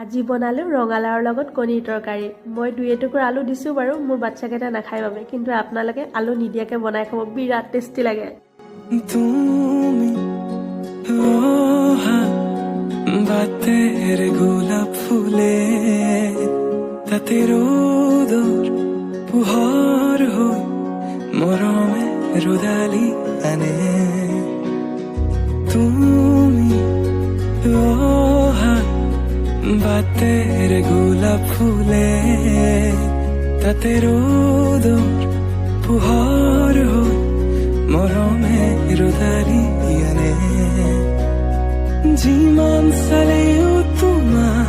আজি বনালোঁ ৰঙালাওৰ লগত কণীৰ তৰকাৰী। মই 2-2 আলু দিছোঁ বাৰু, মোৰ বাচ্চাকেইটা নাখায় বাবে, কিন্তু আপোনালোকে আলু নিদিয়াকৈ বনাই খাব, বিৰাট টেষ্টি লাগে। তুমি বাতের গোলাপ ফুলে তাতে রোদর পুহর হই মরমে রোদালি আনে তুমি বাতের গোলাপ ফুলে তাতে রোদর পুহর হই মরমে রোদালি আনে যিমান চালেও তোমাৰ